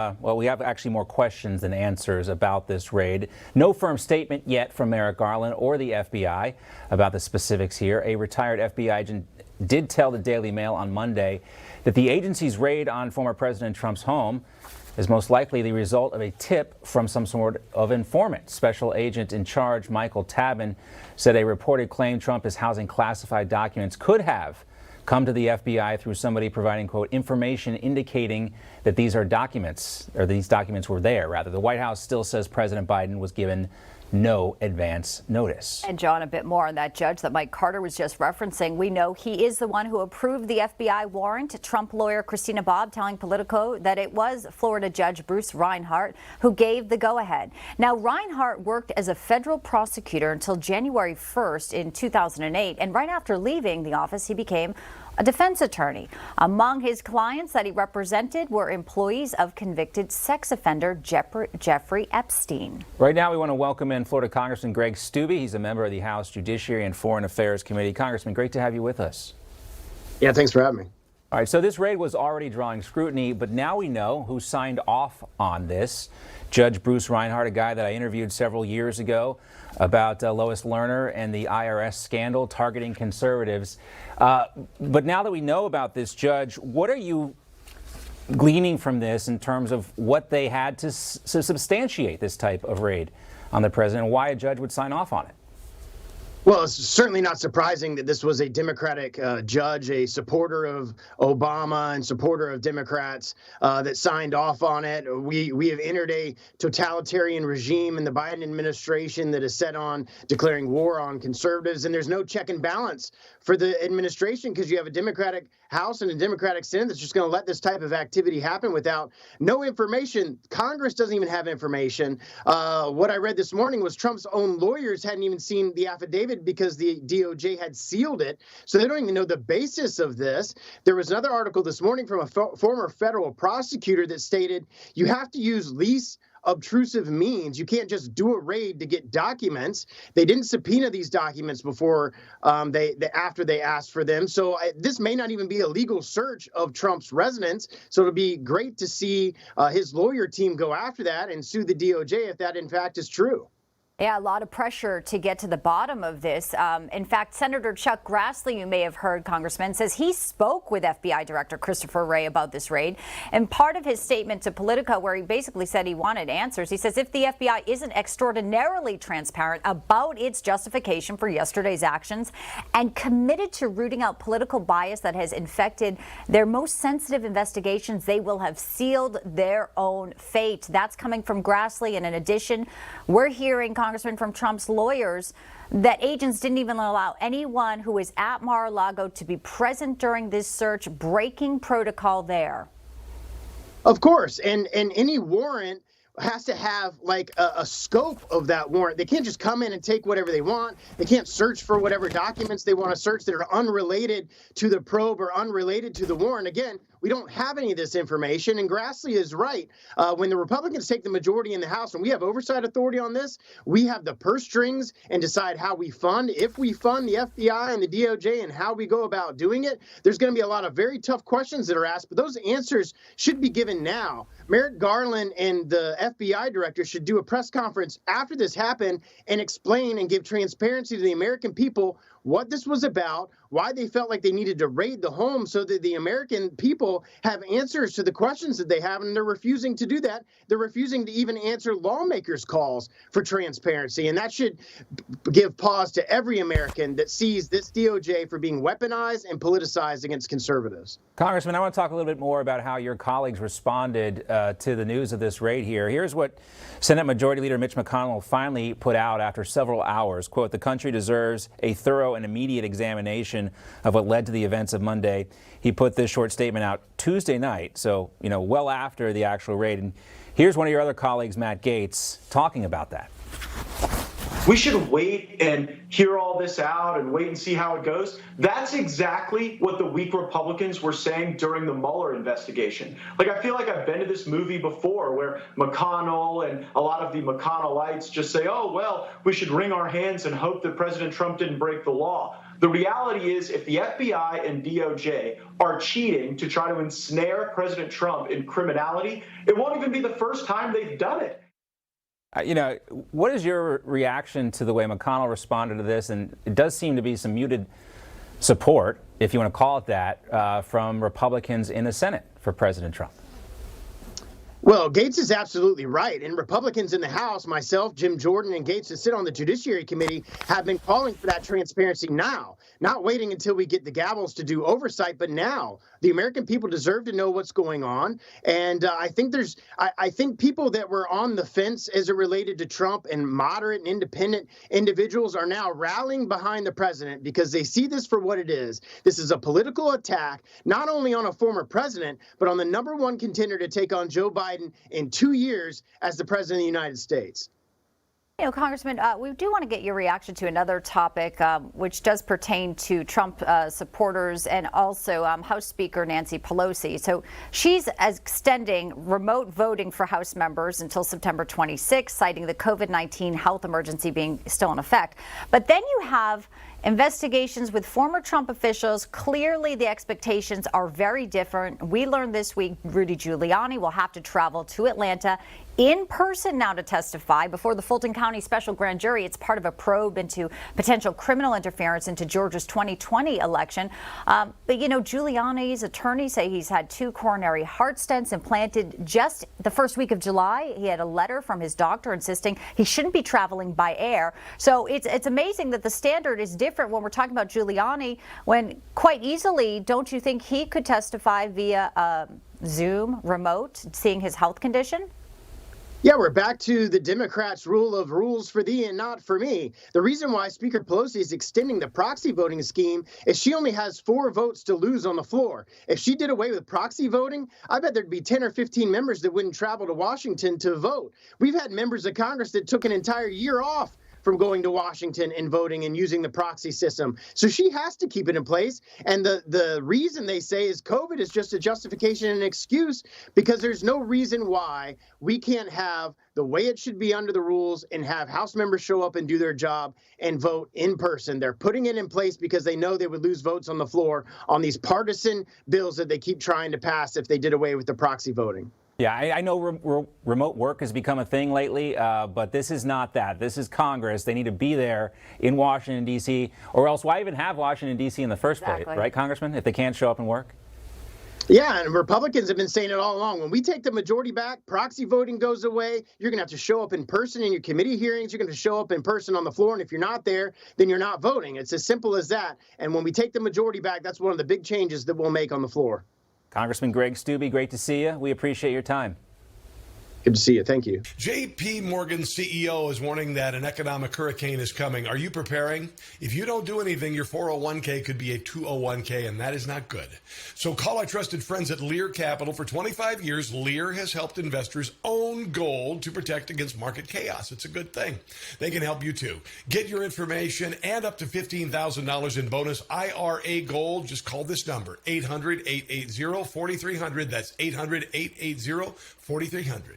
Well, we have actually more questions than answers about this raid. No firm statement yet from Merrick Garland or the FBI about the specifics here. A retired FBI agent did tell the Daily Mail on Monday that the agency's raid on former President Trump's home is most likely the result of a tip from some sort of informant. Special agent in charge Michael Tabin said a reported claim Trump is housing classified documents could have come to the FBI through somebody providing, quote, information indicating that these are documents, or these documents were there, rather. The White House still says President Biden was given no advance notice. And John, a bit more on that judge that Mike Carter was just referencing. We know he is the one who approved the FBI warrant. Trump lawyer Christina Bobb telling Politico that it was Florida Judge Bruce Reinhart who gave the go-ahead. Now, Reinhart worked as a federal prosecutor until January 1st in 2008, and right after leaving the office, he became a defense attorney. Among his clients that he represented were employees of convicted sex offender Jeffrey Epstein. Right now, we want to welcome in Florida Congressman Greg Steube. He's a member of the House Judiciary and Foreign Affairs Committee. Congressman, great to have you with us. Yeah, thanks for having me. All right, so this raid was already drawing scrutiny, but now we know who signed off on this. Judge Bruce Reinhart, a guy that I interviewed several years ago about Lois Lerner and the IRS scandal targeting conservatives. But now that we know about this judge, what are you gleaning from this in terms of what they had to substantiate this type of raid on the president and why a judge would sign off on it? Well, it's certainly not surprising that this was a Democratic judge, a supporter of Obama and supporter of Democrats that signed off on it. We have entered a totalitarian regime in the Biden administration that is set on declaring war on conservatives, and there's no check and balance for the administration because you have a Democratic House and a Democratic Senate that's just going to let this type of activity happen without no information. Congress doesn't even have information. What I read this morning was Trump's own lawyers hadn't even seen the affidavit because the DOJ had sealed it. So they don't even know the basis of this. There was another article this morning from a former federal prosecutor that stated you have to use least obtrusive means. You can't just do a raid to get documents. They didn't subpoena these documents before after they asked for them. So this may not even be a legal search of Trump's residence. So it'll be great to see his lawyer team go after that and sue the DOJ if that in fact is true. Yeah, a lot of pressure to get to the bottom of this. In fact, Senator Chuck Grassley, you may have heard, Congressman, says he spoke with FBI Director Christopher Wray about this raid. And part of his statement to Politico, where he basically said he wanted answers, he says if the FBI isn't extraordinarily transparent about its justification for yesterday's actions and committed to rooting out political bias that has infected their most sensitive investigations, they will have sealed their own fate. That's coming from Grassley. And in addition, we're hearing, Congressman, from Trump's lawyers that agents didn't even allow anyone who is at Mar-a-Lago to be present during this search, breaking protocol there. Of course, and any warrant has to have like a scope of that warrant. They can't just come in and take whatever they want. They can't search for whatever documents they want to search that are unrelated to the probe or unrelated to the warrant. Again, we don't have any of this information, and Grassley is right. When the Republicans take the majority in the House and we have oversight authority on this, we have the purse strings and decide how we fund. If we fund the FBI and the DOJ and how we go about doing it, there's going to be a lot of very tough questions that are asked, but those answers should be given now. Merrick Garland and the FBI director should do a press conference after this happened and explain and give transparency to the American people what this was about, why they felt like they needed to raid the home so that the American people have answers to the questions that they have, and they're refusing to do that. They're refusing to even answer lawmakers' calls for transparency, and that should give pause to every American that sees this DOJ for being weaponized and politicized against conservatives. Congressman, I want to talk a little bit more about how your colleagues responded to the news of this raid here. Here's what Senate Majority Leader Mitch McConnell finally put out after several hours. Quote, "The country deserves a thorough and immediate examination of what led to the events of Monday." He put this short statement out Tuesday night, so, well after the actual raid. And here's one of your other colleagues, Matt Gaetz, talking about that. We should wait and hear all this out and wait and see how it goes. That's exactly what the weak Republicans were saying during the Mueller investigation. I feel like I've been to this movie before where McConnell and a lot of the McConnellites just say, oh, well, we should wring our hands and hope that President Trump didn't break the law. The reality is, if the FBI and DOJ are cheating to try to ensnare President Trump in criminality, it won't even be the first time they've done it. What is your reaction to the way McConnell responded to this? And it does seem to be some muted support, if you want to call it that, from Republicans in the Senate for President Trump. Well, Gaetz is absolutely right. And Republicans in the House, myself, Jim Jordan, and Gaetz, that sit on the Judiciary Committee, have been calling for that transparency now, not waiting until we get the gavels to do oversight, but now. The American people deserve to know what's going on. And I think people that were on the fence as it related to Trump and moderate and independent individuals are now rallying behind the president because they see this for what it is. This is a political attack, not only on a former president, but on the #1 contender to take on Joe Biden in 2 years as the president of the United States. Congressman, we do want to get your reaction to another topic, which does pertain to Trump supporters and also House Speaker Nancy Pelosi. So she's extending remote voting for House members until September 26, citing the COVID-19 health emergency being still in effect. But then you have investigations with former Trump officials. Clearly, the expectations are very different. We learned this week Rudy Giuliani will have to travel to Atlanta in person now to testify before the Fulton County Special Grand Jury. It's part of a probe into potential criminal interference into Georgia's 2020 election. But, Giuliani's attorneys say he's had 2 coronary heart stents implanted just the first week of July. He had a letter from his doctor insisting he shouldn't be traveling by air. So it's amazing that the standard is different when we're talking about Giuliani, when quite easily, don't you think he could testify via Zoom, remote, seeing his health condition? Yeah, we're back to the Democrats' rule of rules for thee and not for me. The reason why Speaker Pelosi is extending the proxy voting scheme is she only has 4 votes to lose on the floor. If she did away with proxy voting, I bet there'd be 10 or 15 members that wouldn't travel to Washington to vote. We've had members of Congress that took an entire year off from going to Washington and voting and using the proxy system. So she has to keep it in place. And the reason they say is COVID is just a justification and an excuse, because there's no reason why we can't have the way it should be under the rules and have House members show up and do their job and vote in person. They're putting it in place because they know they would lose votes on the floor on these partisan bills that they keep trying to pass if they did away with the proxy voting. Yeah, I know remote work has become a thing lately, but this is not that. This is Congress. They need to be there in Washington, D.C., or else why even have Washington, D.C. in the first place, right, Congressman, if they can't show up and work? Yeah, and Republicans have been saying it all along. When we take the majority back, proxy voting goes away. You're going to have to show up in person in your committee hearings. You're going to show up in person on the floor. And if you're not there, then you're not voting. It's as simple as that. And when we take the majority back, that's one of the big changes that we'll make on the floor. Congressman Greg Steube, great to see you. We appreciate your time. Good to see you. Thank you. J.P. Morgan's CEO is warning that an economic hurricane is coming. Are you preparing? If you don't do anything, your 401k could be a 201k, and that is not good. So call our trusted friends at Lear Capital. For 25 years, Lear has helped investors own gold to protect against market chaos. It's a good thing. They can help you too. Get your information and up to $15,000 in bonus IRA gold. Just call this number, 800-880-4300. That's 800-880-4300.